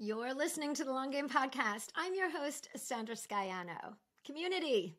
You're listening to the Long Game Podcast. I'm your host, Sandra Scaiano. Community.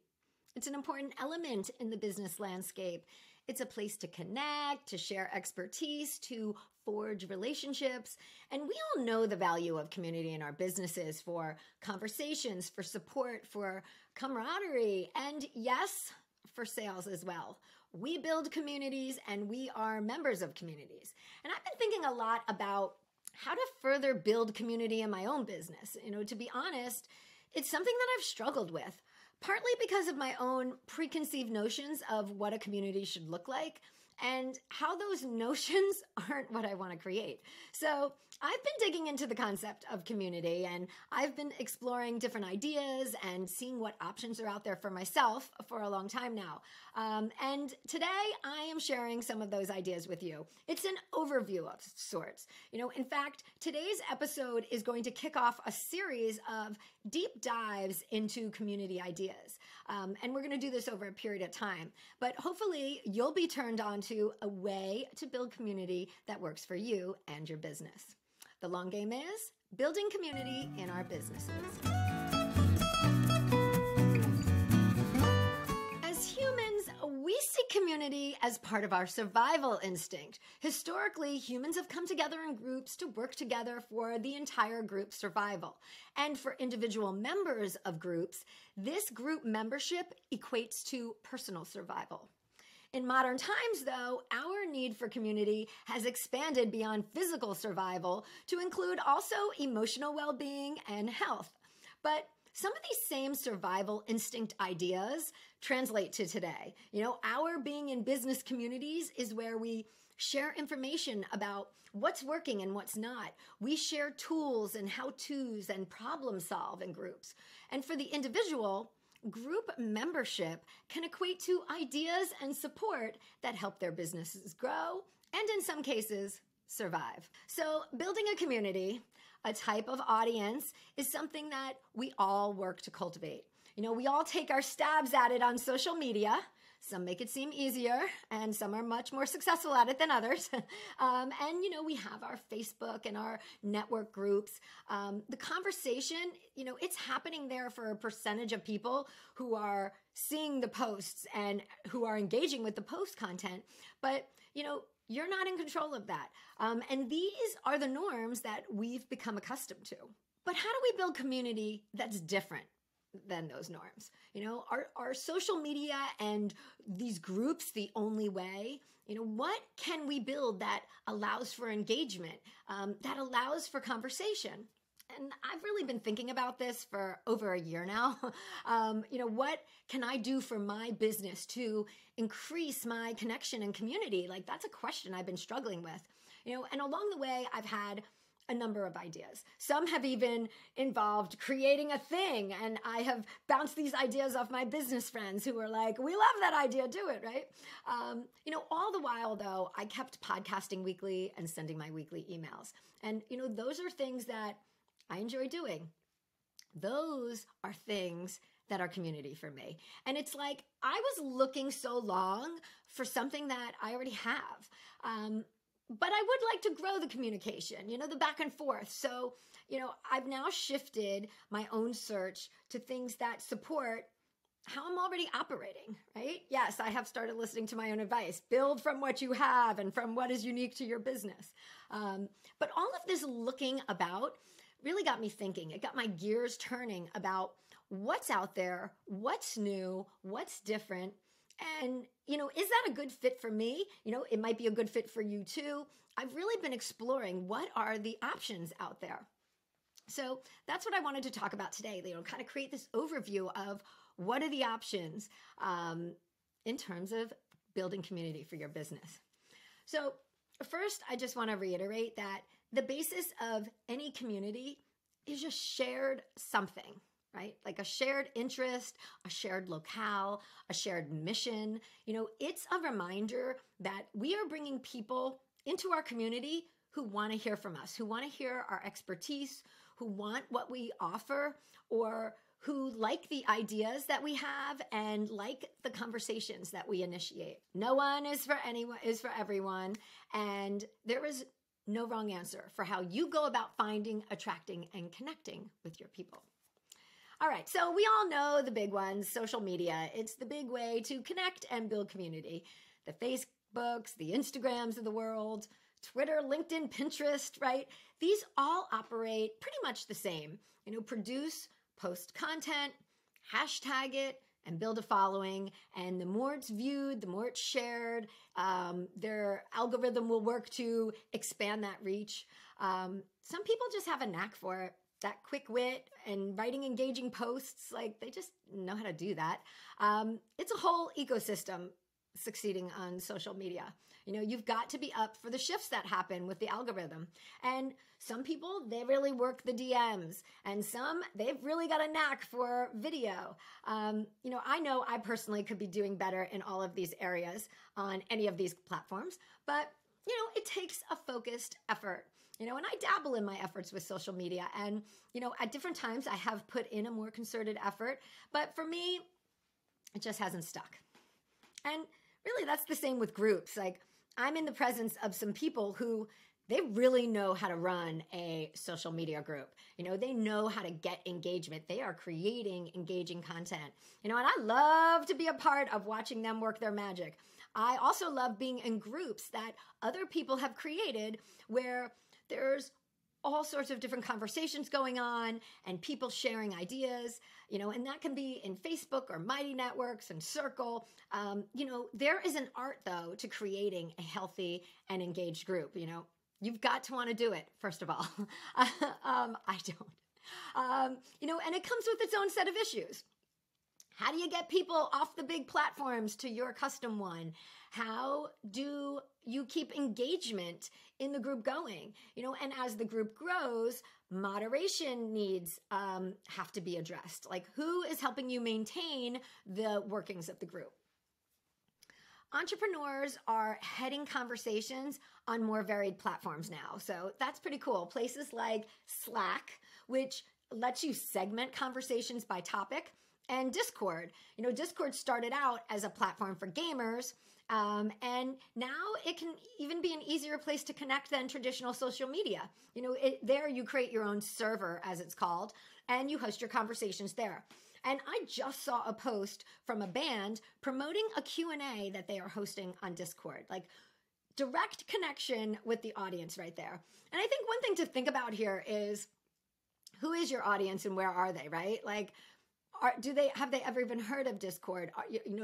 It's an important element in the business landscape. It's a place to connect, to share expertise, to forge relationships. And we all know the value of community in our businesses for conversations, for support, for camaraderie, and yes, for sales as well. We build communities and we are members of communities. And I've been thinking a lot about how to further build community in my own business. To be honest, it's something that I've struggled with, partly because of my own preconceived notions of what a community should look like and how those notions aren't what I want to create. So I've been digging into the concept of community, and I've been exploring different ideas and seeing what options are out there for myself for a long time now. And today I am sharing some of those ideas with you. It's an overview of sorts. In fact, today's episode is going to kick off a series of deep dives into community ideas. And we're going to do this over a period of time. But hopefully you'll be turned on to a way to build community that works for you and your business. The long game is building community in our businesses. As humans, we see community as part of our survival instinct. Historically, humans have come together in groups to work together for the entire group's survival. And for individual members of groups, this group membership equates to personal survival. In modern times, though, our need for community has expanded beyond physical survival to include also emotional well-being and health. But some of these same survival instinct ideas translate to today. Our being in business communities is where we share information about what's working and what's not. We share tools and how-tos and problem solve in groups. And for the individual, group membership can equate to ideas and support that help their businesses grow and, in some cases, survive. So building a community, a type of audience, is something that we all work to cultivate. We all take our stabs at it on social media. Some make it seem easier, and some are much more successful at it than others. We have our Facebook and our network groups. The conversation, it's happening there for a percentage of people who are seeing the posts and who are engaging with the post content. But, you're not in control of that. And these are the norms that we've become accustomed to. But how do we build community that's different than those norms? Are social media and these groups the only way? What can we build that allows for engagement, that allows for conversation? And I've really been thinking about this for over a year now. What can I do for my business to increase my connection and community? That's a question I've been struggling with. And along the way, I've had a number of ideas. Some have even involved creating a thing, and I have bounced these ideas off my business friends who were like, we love that idea, do it, right? All the while, though, I kept podcasting weekly and sending my weekly emails. And, those are things that I enjoy doing. Those are things that are community for me. And it's like I was looking so long for something that I already have. But I would like to grow the communication, the back and forth. So, I've now shifted my own search to things that support how I'm already operating, right? Yes, I have started listening to my own advice. Build from what you have and from what is unique to your business. But all of this looking about really got me thinking. It got my gears turning about what's out there, what's new, what's different. And, is that a good fit for me? It might be a good fit for you too. I've really been exploring what are the options out there. So that's what I wanted to talk about today, kind of create this overview of what are the options in terms of building community for your business. So first, I just want to reiterate that the basis of any community is just shared something, right? Like a shared interest, a shared locale, a shared mission. It's a reminder that we are bringing people into our community who want to hear from us, who want to hear our expertise, who want what we offer, or who like the ideas that we have and like the conversations that we initiate. No one is for anyone, is for everyone. And there is no wrong answer for how you go about finding, attracting, and connecting with your people. All right, so we all know the big ones, social media. It's the big way to connect and build community. The Facebooks, the Instagrams of the world, Twitter, LinkedIn, Pinterest, right? These all operate pretty much the same. Produce, post content, hashtag it, and build a following. And the more it's viewed, the more it's shared, their algorithm will work to expand that reach. Some people just have a knack for it. That quick wit and writing engaging posts, like they just know how to do that. It's a whole ecosystem succeeding on social media. You've got to be up for the shifts that happen with the algorithm. And some people, they really work the DMs, and some, they've really got a knack for video. I know I personally could be doing better in all of these areas on any of these platforms, but it takes a focused effort. And I dabble in my efforts with social media, and at different times I have put in a more concerted effort, but for me, it just hasn't stuck. And really, that's the same with groups. Like, I'm in the presence of some people who, they really know how to run a social media group. They know how to get engagement. They are creating engaging content. And I love to be a part of watching them work their magic. I also love being in groups that other people have created where there's all sorts of different conversations going on and people sharing ideas, and that can be in Facebook or Mighty Networks and Circle. There is an art, though, to creating a healthy and engaged group. You've got to want to do it, first of all. I don't. And it comes with its own set of issues. How do you get people off the big platforms to your custom one? How do you keep engagement in the group going? And as the group grows, moderation needs have to be addressed. Like, who is helping you maintain the workings of the group? Entrepreneurs are heading conversations on more varied platforms now. So that's pretty cool. Places like Slack, which lets you segment conversations by topic, and Discord. Discord started out as a platform for gamers, and now it can even be an easier place to connect than traditional social media. There you create your own server, as it's called, and you host your conversations there. And I just saw a post from a band promoting a Q&A that they are hosting on Discord. Like, direct connection with the audience right there. And I think one thing to think about here is, who is your audience and where are they, right? Like, have they ever even heard of Discord?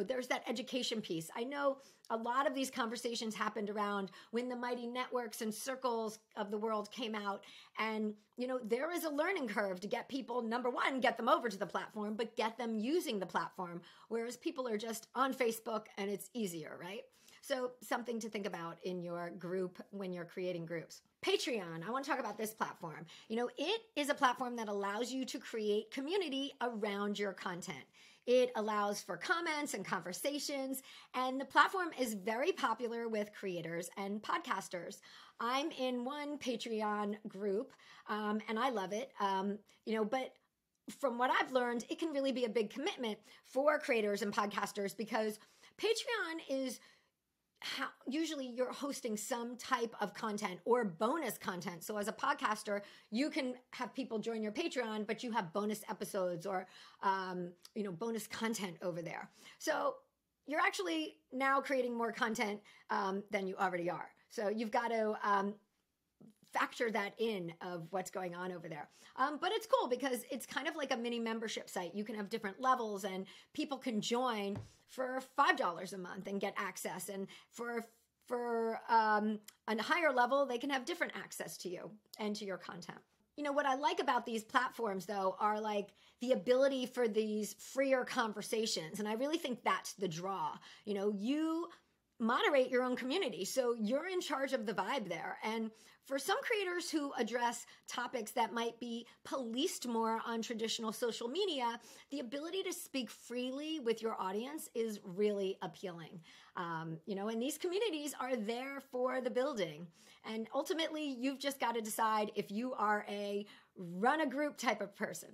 There's that education piece. I know a lot of these conversations happened around when the Mighty Networks and Circles of the world came out. And, there is a learning curve to get people, number one, get them over to the platform, but get them using the platform. Whereas people are just on Facebook and it's easier, right? So something to think about in your group when you're creating groups. Patreon, I want to talk about this platform. It is a platform that allows you to create community around your content. It allows for comments and conversations, and the platform is very popular with creators and podcasters. I'm in one Patreon group, and I love it, but from what I've learned, it can really be a big commitment for creators and podcasters because Patreon is usually you're hosting some type of content or bonus content. So as a podcaster, you can have people join your Patreon, but you have bonus episodes or, bonus content over there. So you're actually now creating more content than you already are. So you've got to factor that in of what's going on over there. But it's cool because it's kind of like a mini membership site. You can have different levels and people can join for $5 a month and get access. And for a higher level, they can have different access to you and to your content. What I like about these platforms, though, are like the ability for these freer conversations. And I really think that's the draw. You moderate your own community. So you're in charge of the vibe there. And for some creators who address topics that might be policed more on traditional social media, the ability to speak freely with your audience is really appealing. And these communities are there for the building. And ultimately, you've just got to decide if you are a run a group type of person.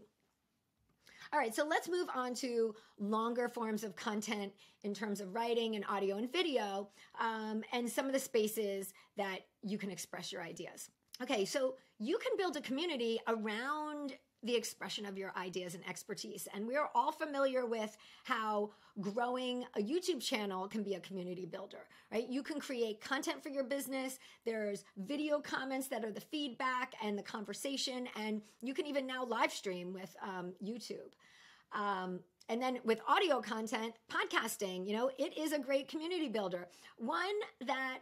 All right, so let's move on to longer forms of content in terms of writing and audio and video, and some of the spaces that you can express your ideas. Okay, so you can build a community around the expression of your ideas and expertise. And we're all familiar with how growing a YouTube channel can be a community builder, right? You can create content for your business. There's video comments that are the feedback and the conversation. And you can even now live stream with YouTube. And then with audio content, podcasting, it is a great community builder. One that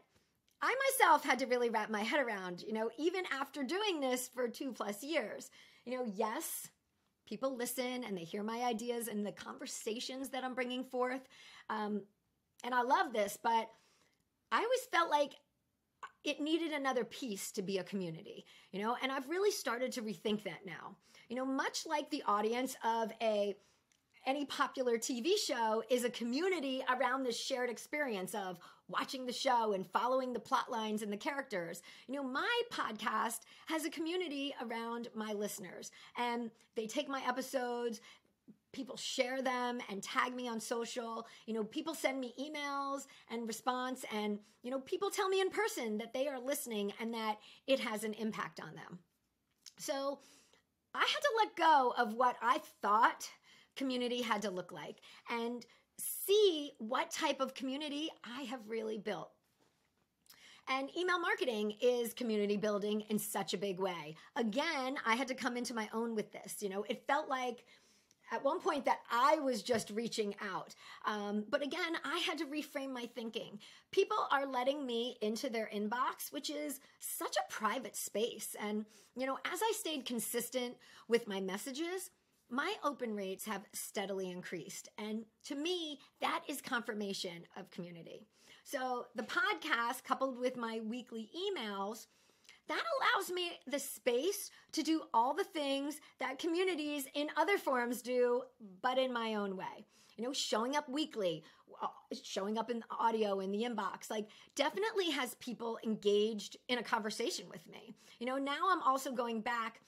I myself had to really wrap my head around, even after doing this for 2+ years. Yes, people listen and they hear my ideas and the conversations that I'm bringing forth. And I love this, but I always felt like it needed another piece to be a community, and I've really started to rethink that now. Much like the audience of any popular TV show is a community around this shared experience of watching the show and following the plot lines and the characters. My podcast has a community around my listeners, and they take my episodes, people share them and tag me on social. People send me emails and response, and, people tell me in person that they are listening and that it has an impact on them. So I had to let go of what I thought community had to look like and see what type of community I have really built. And email marketing is community building in such a big way. Again, I had to come into my own with this. It felt like at one point that I was just reaching out. But again, I had to reframe my thinking. People are letting me into their inbox, which is such a private space. And, as I stayed consistent with my messages, my open rates have steadily increased. And to me, that is confirmation of community. So the podcast, coupled with my weekly emails, that allows me the space to do all the things that communities in other forums do, but in my own way. Showing up weekly, showing up in the audio in the inbox, definitely has people engaged in a conversation with me. Now I'm also going back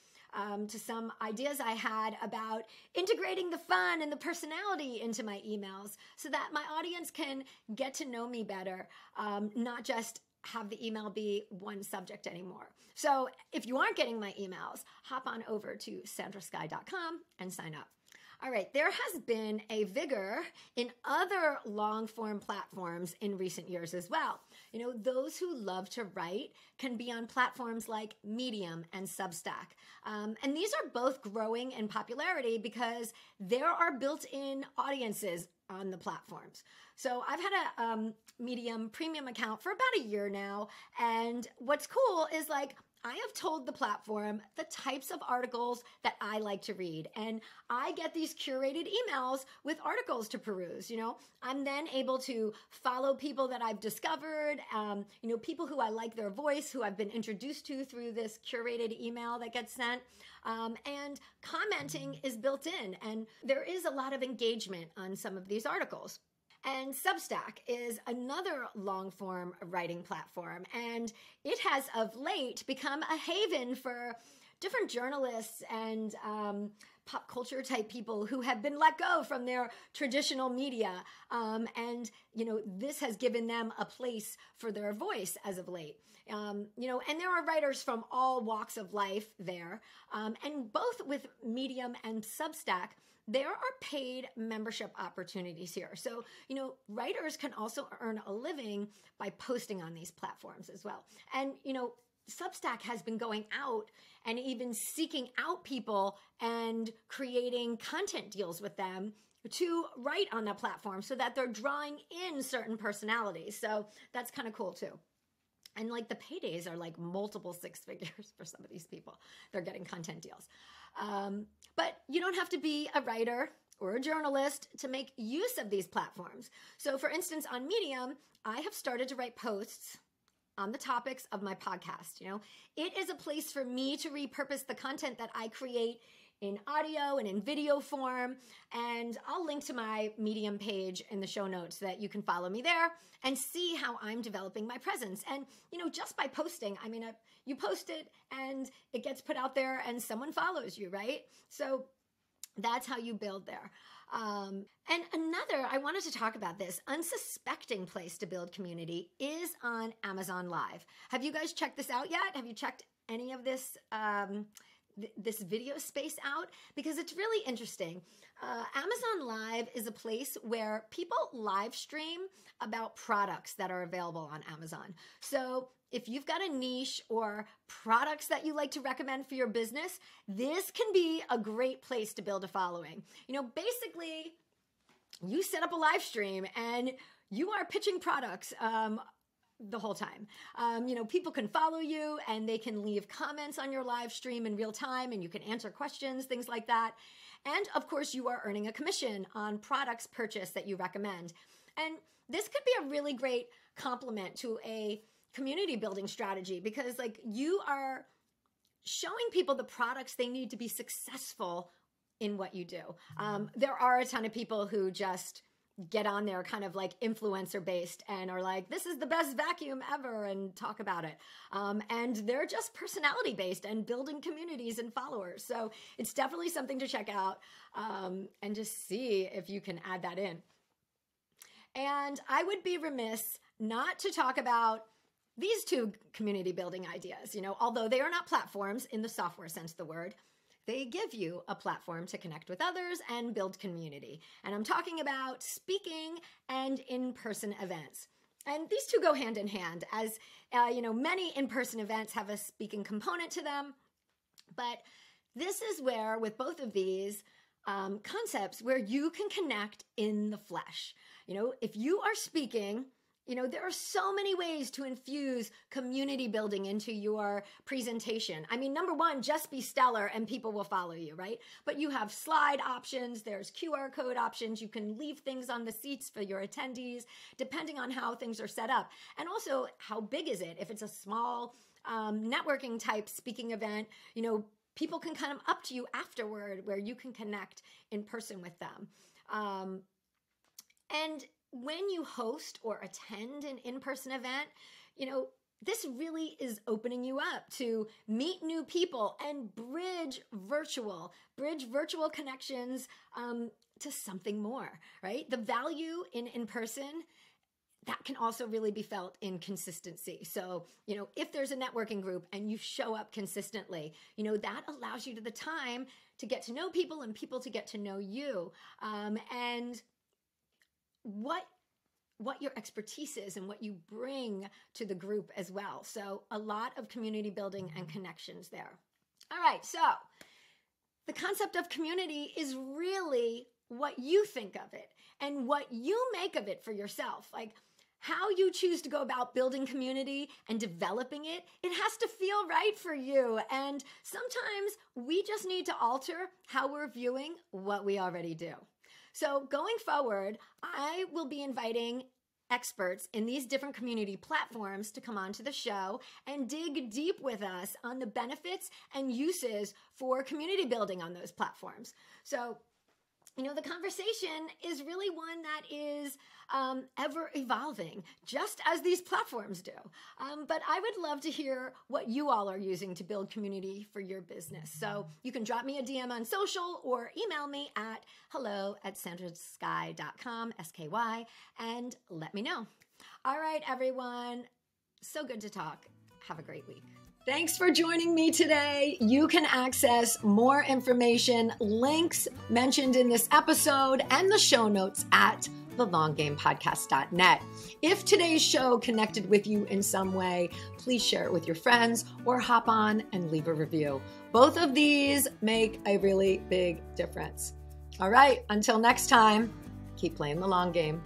to some ideas I had about integrating the fun and the personality into my emails so that my audience can get to know me better, not just have the email be one subject anymore. So if you aren't getting my emails, hop on over to sandrasky.com and sign up. All right, there has been a vigor in other long-form platforms in recent years as well. Those who love to write can be on platforms like Medium and Substack. And these are both growing in popularity because there are built-in audiences on the platforms. So I've had a Medium premium account for about a year now. And what's cool is I have told the platform the types of articles that I like to read, and I get these curated emails with articles to peruse. I'm then able to follow people that I've discovered, people who I like their voice, who I've been introduced to through this curated email that gets sent, and commenting is built in, and there is a lot of engagement on some of these articles. And Substack is another long-form writing platform, and it has of late become a haven for different journalists and pop culture type people who have been let go from their traditional media. And this has given them a place for their voice as of late. And there are writers from all walks of life there. And both with Medium and Substack, there are paid membership opportunities here. So, writers can also earn a living by posting on these platforms as well. And, Substack has been going out and even seeking out people and creating content deals with them to write on that platform so that they're drawing in certain personalities. So that's kind of cool too. And the paydays are multiple six figures for some of these people. They're getting content deals. But you don't have to be a writer or a journalist to make use of these platforms. So for instance, on Medium, I have started to write posts on the topics of my podcast. It is a place for me to repurpose the content that I create in audio and in video form. And I'll link to my Medium page in the show notes so that you can follow me there and see how I'm developing my presence. And, just by posting, you post it and it gets put out there and someone follows you, right? So That's how you build there. And another, I wanted to talk about this, unsuspecting place to build community is on Amazon Live. Have you guys checked this out yet? Have you checked any of this this video space out? Because it's really interesting. Amazon Live is a place where people live stream about products that are available on Amazon. So if you've got a niche or products that you like to recommend for your business, this can be a great place to build a following. Basically, you set up a live stream and you are pitching products the whole time. People can follow you and they can leave comments on your live stream in real time, and you can answer questions, things like that. And of course, you are earning a commission on products purchased that you recommend. And this could be a really great complement to a community building strategy, because you are showing people the products they need to be successful in what you do. There are a ton of people who just get on there kind of like influencer based and are like, this is the best vacuum ever, and talk about it. And they're just personality based and building communities and followers. So it's definitely something to check out and just see if you can add that in. And I would be remiss not to talk about these two community building ideas. Although they are not platforms in the software sense of the word, they give you a platform to connect with others and build community. And I'm talking about speaking and in-person events. And these two go hand in hand, as many in-person events have a speaking component to them. But this is where, with both of these concepts, where you can connect in the flesh. If you are speaking, there are so many ways to infuse community building into your presentation. I mean, number one, just be stellar and people will follow you, right? But you have slide options, there's QR code options, you can leave things on the seats for your attendees, depending on how things are set up. And also, how big is it? If it's a small networking type speaking event, people can come up to you afterward where you can connect in person with them. And when you host or attend an in-person event, this really is opening you up to meet new people and bridge virtual connections to something more, right? The value in person, that can also really be felt in consistency. So, if there's a networking group and you show up consistently, that allows you the time to get to know people and people to get to know you. And what your expertise is and what you bring to the group as well. So a lot of community building and connections there. All right, so the concept of community is really what you think of it and what you make of it for yourself. Like how you choose to go about building community and developing it, it has to feel right for you. And sometimes we just need to alter how we're viewing what we already do. So going forward, I will be inviting experts in these different community platforms to come onto the show and dig deep with us on the benefits and uses for community building on those platforms. So, the conversation is really one that is ever evolving, just as these platforms do. But I would love to hear what you all are using to build community for your business. So you can drop me a DM on social or email me at hello@sandrasky.com, SKY, and let me know. All right, everyone. So good to talk. Have a great week. Thanks for joining me today. You can access more information, links mentioned in this episode, and the show notes at thelonggamepodcast.net. If today's show connected with you in some way, please share it with your friends or hop on and leave a review. Both of these make a really big difference. All right, until next time, keep playing the long game.